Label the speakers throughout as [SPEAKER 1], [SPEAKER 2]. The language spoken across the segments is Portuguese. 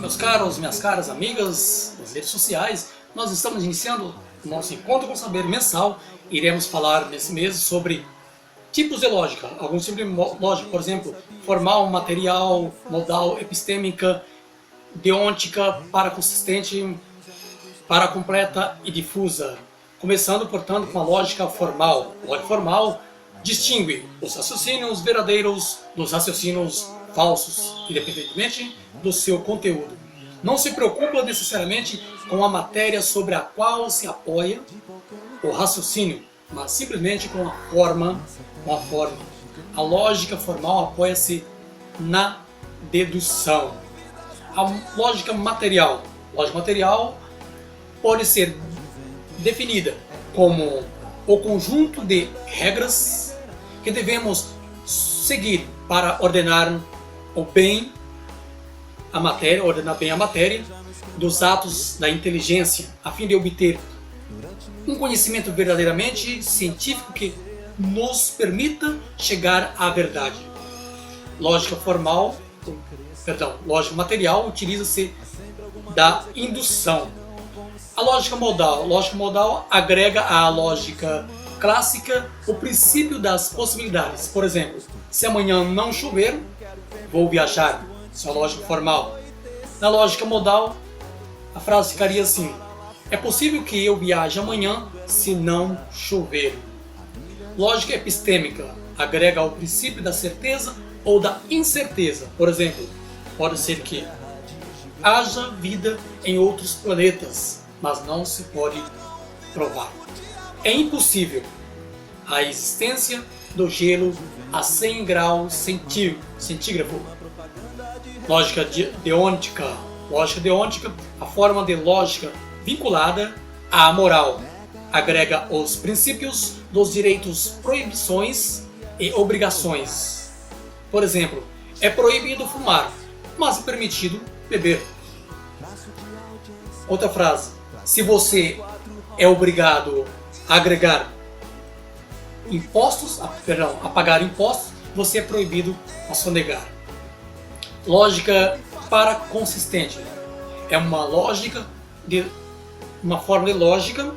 [SPEAKER 1] Meus caros, minhas caras amigas das redes sociais, nós estamos iniciando o nosso Encontro com Saber mensal. Iremos falar nesse mês sobre tipos de lógica, alguns tipos de lógica, por exemplo, formal, material, modal, epistêmica, deôntica, paraconsistente, paracompleta e difusa. Começando, portanto, com a lógica formal. A lógica formal distingue os raciocínios verdadeiros dos raciocínios falsos, independentemente do seu conteúdo. Não se preocupa necessariamente com a matéria sobre a qual se apoia o raciocínio, mas simplesmente com a forma. A lógica formal apoia-se na dedução. A lógica material. A lógica material pode ser definida como o conjunto de regras que devemos seguir para ordenar bem a matéria dos atos da inteligência, a fim de obter um conhecimento verdadeiramente científico que nos permita chegar à verdade. Lógica material utiliza-se da indução. A lógica modal agrega à lógica clássica o princípio das possibilidades. Por exemplo, se amanhã não chover, vou viajar. Isso é a lógica formal. Na lógica modal, a frase ficaria assim: é possível que eu viaje amanhã se não chover. Lógica epistêmica agrega ao princípio da certeza ou da incerteza. Por exemplo, pode ser que haja vida em outros planetas, mas não se pode provar. É impossível a existência do gelo a 100 graus centígrado. Lógica deôntica. Lógica deôntica, a forma de lógica vinculada à moral. Agrega os princípios dos direitos, proibições e obrigações. Por exemplo, é proibido fumar, mas é permitido beber. Outra frase: se você é obrigado a pagar impostos, você é proibido a sonegar. Lógica paraconsistente é uma forma de lógica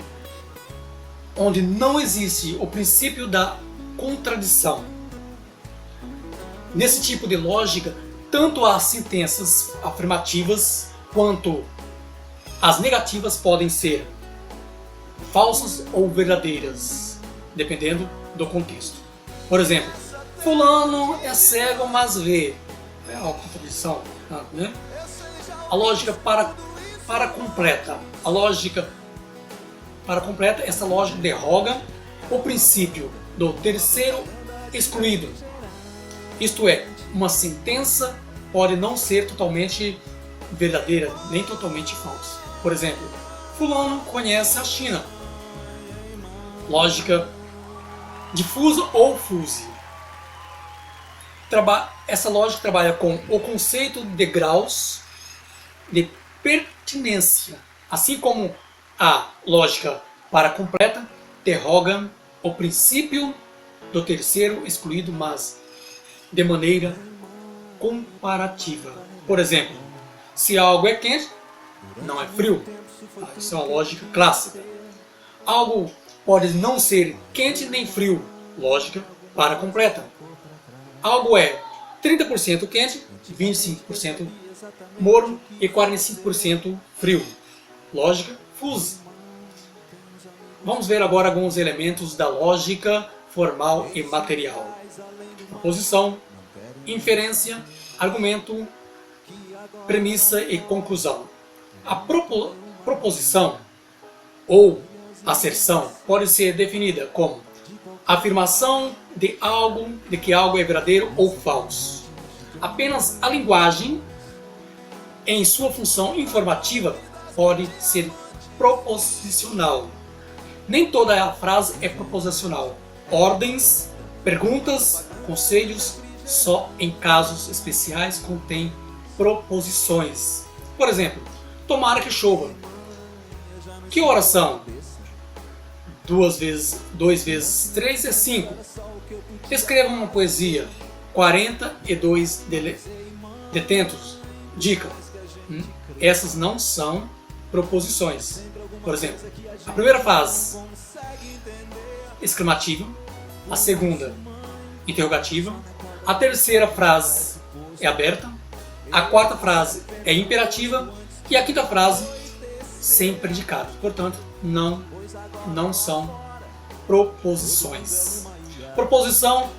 [SPEAKER 1] onde não existe o princípio da contradição. Nesse tipo de lógica, tanto as sentenças afirmativas quanto as negativas podem ser falsas ou verdadeiras, dependendo do contexto. Por exemplo, fulano é cego, mas vê. É uma contradição, né? A lógica paracompleta. A lógica paracompleta, essa lógica derroga o princípio do terceiro excluído. Isto é, uma sentença pode não ser totalmente verdadeira, nem totalmente falsa. Por exemplo, fulano conhece a China. Lógica difusa ou fuse. Essa lógica trabalha com o conceito de graus de pertinência, assim como a lógica paracompleta derroga o princípio do terceiro excluído, mas de maneira comparativa. Por exemplo, se algo é quente, não é frio. Isso é uma lógica clássica. Algo pode não ser quente nem frio. Lógica paracompleta. Algo é 30% quente, 25% morno e 45% frio. Lógica fuse. Vamos ver agora alguns elementos da lógica formal e material. Proposição, inferência, argumento, premissa e conclusão. A proposição ou asserção pode ser definida como afirmação de que algo é verdadeiro ou falso. Apenas a linguagem, em sua função informativa, pode ser proposicional. Nem toda a frase é proposicional. Ordens, perguntas, conselhos, só em casos especiais contém proposições. Por exemplo, tomara que chova. Que horas são? 2 vezes 3 é 5. Escreva uma poesia. 42 detentos. Dica: essas não são proposições. Por exemplo, a primeira frase, exclamativa. A segunda, interrogativa. A terceira frase é aberta. A quarta frase é imperativa. E a quinta frase, sem predicado. Portanto, não são proposições. Proposição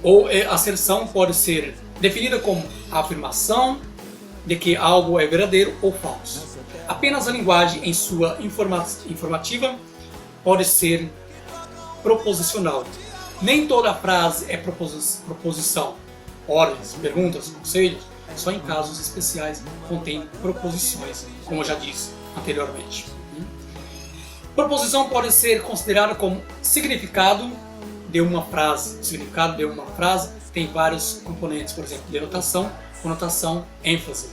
[SPEAKER 1] ou asserção pode ser definida como a afirmação de que algo é verdadeiro ou falso. Apenas a linguagem em sua informativa pode ser proposicional. Nem toda frase é proposição. Ordens, perguntas, conselhos, só em casos especiais contém proposições, como eu já disse anteriormente. Proposição pode ser considerada como significado de uma frase. O significado de uma frase tem vários componentes, por exemplo, denotação, conotação, ênfase.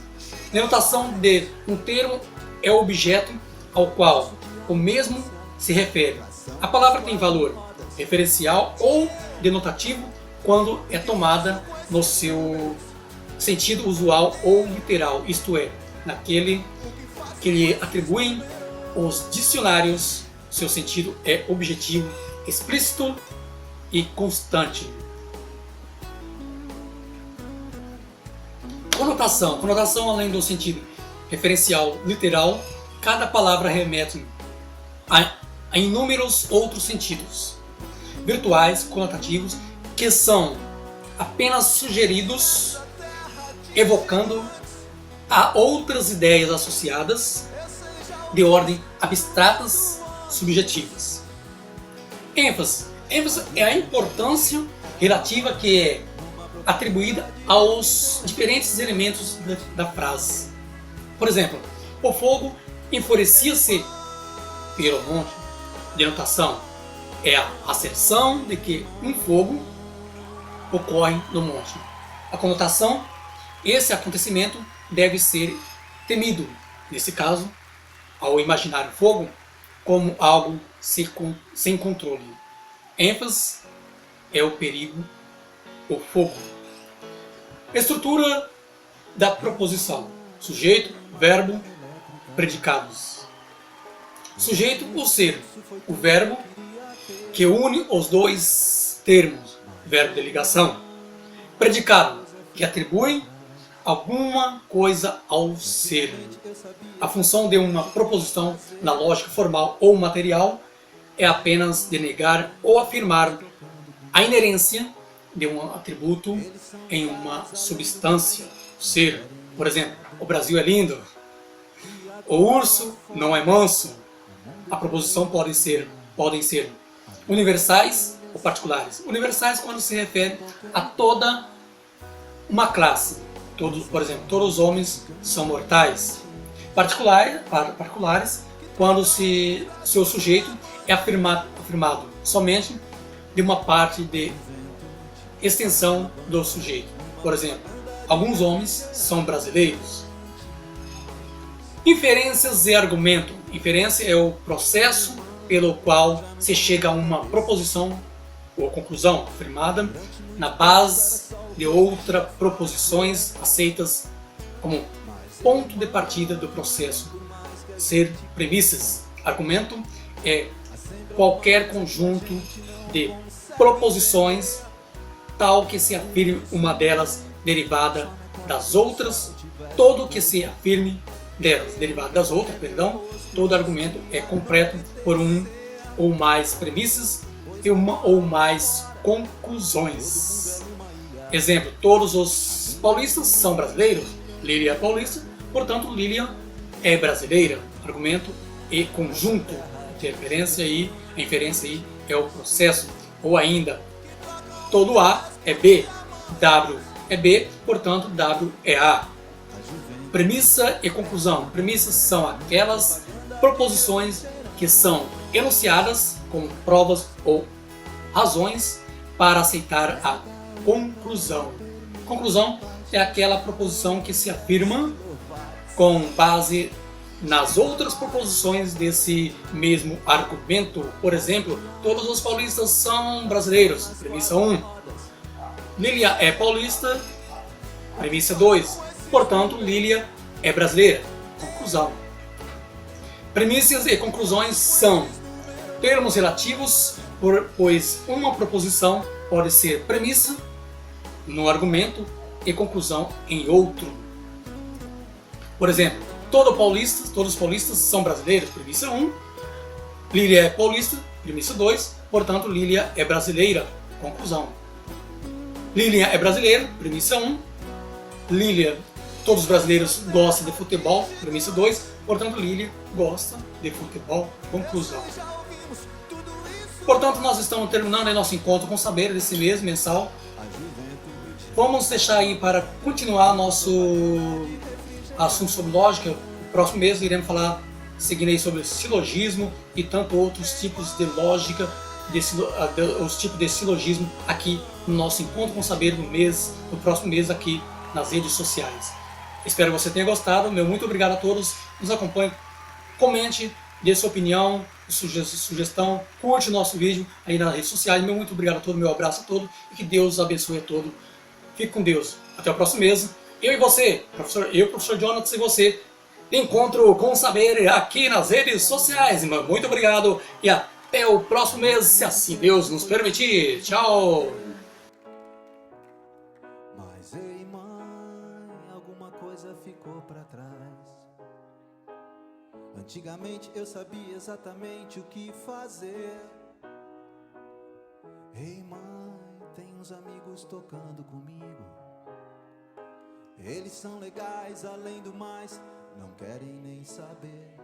[SPEAKER 1] Denotação de um termo é o objeto ao qual o mesmo se refere. A palavra tem valor referencial ou denotativo quando é tomada no seu sentido usual ou literal, isto é, naquele que lhe atribuem os dicionários. Seu sentido é objetivo, explícito e constante. Conotação. Conotação, além do sentido referencial literal, cada palavra remete a inúmeros outros sentidos virtuais, conotativos, que são apenas sugeridos, evocando a outras ideias associadas de ordem abstratas, subjetivas. ênfase. ênfase é a importância relativa que é atribuída aos diferentes elementos da frase. Por exemplo, o fogo enfurecia-se pelo monte. Denotação é a asserção de que um fogo ocorre no monte. A conotação: esse acontecimento deve ser temido. Nesse caso, ao imaginar o fogo como algo sem controle. ênfase é o perigo, o fogo. Estrutura da proposição: sujeito, verbo, predicados. Sujeito, o ser, o verbo que une os dois termos, verbo de ligação. Predicado, que atribui alguma coisa ao ser. A função de uma proposição na lógica formal ou material é apenas de negar ou afirmar a inerência de um atributo em uma substância, ser. Por exemplo, o Brasil é lindo. O urso não é manso. A proposição podem ser universais ou particulares. Universais quando se refere a toda uma classe. Por exemplo, todos os homens são mortais. Particulares quando seu sujeito é afirmado somente de uma parte de extensão do sujeito. Por exemplo, alguns homens são brasileiros. Inferências e argumento. Inferência é o processo pelo qual se chega a uma proposição ou conclusão afirmada na base de outras proposições aceitas como ponto de partida do processo. Ser premissas. Argumento é qualquer conjunto de proposições tal que se afirme uma delas derivada das outras, todo que se afirme delas derivada das outras, todo argumento é completo por um ou mais premissas e uma ou mais conclusões. Exemplo: todos os paulistas são brasileiros. Lília é paulista, portanto Lília é brasileira. Argumento e conjunto. Interferência e a inferência aí é o processo. Ou ainda, todo A é B, W é B, portanto W é A. Premissa e conclusão. Premissas são aquelas proposições que são enunciadas como provas ou razões para aceitar a conclusão. Conclusão é aquela proposição que se afirma com base nas outras proposições desse mesmo argumento. Por exemplo, todos os paulistas são brasileiros. Premissa 1. Lília é paulista. Premissa 2. Portanto, Lília é brasileira. Conclusão. Premissas e conclusões são termos relativos, pois uma proposição pode ser premissa no argumento e conclusão em outro. Por exemplo, todos os paulistas são brasileiros, premissa 1. Lília é paulista, premissa 2. Portanto, Lília é brasileira, conclusão. Lília é brasileira, premissa 1. Lília, todos os brasileiros gostam de futebol, premissa 2. Portanto, Lília gosta de futebol, conclusão. Portanto, nós estamos terminando aí nosso encontro com saber desse mês mensal. Vamos deixar aí para continuar nosso assunto sobre lógica. No próximo mês iremos falar, seguindo aí, sobre silogismo e tanto outros tipos de lógica, os tipos de silogismo aqui no nosso encontro com saber no próximo mês aqui nas redes sociais. Espero que você tenha gostado. Meu muito obrigado a todos. Nos acompanhe, comente, dê sua opinião, sugestão, curte o nosso vídeo aí nas redes sociais. Meu muito obrigado a todos, meu abraço a todos e que Deus abençoe a todos. Fique com Deus. Até o próximo mês. Eu e você, professor Jonathan, e você, encontro com saber aqui nas redes sociais. Muito obrigado e até o próximo mês, se assim Deus nos permitir. Tchau!
[SPEAKER 2] Mas ei, mãe, alguma coisa ficou pra trás. Antigamente eu sabia exatamente o que fazer. Ei, mãe, tem uns amigos tocando comigo. Eles são legais, além do mais, não querem nem saber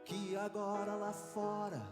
[SPEAKER 2] que agora lá fora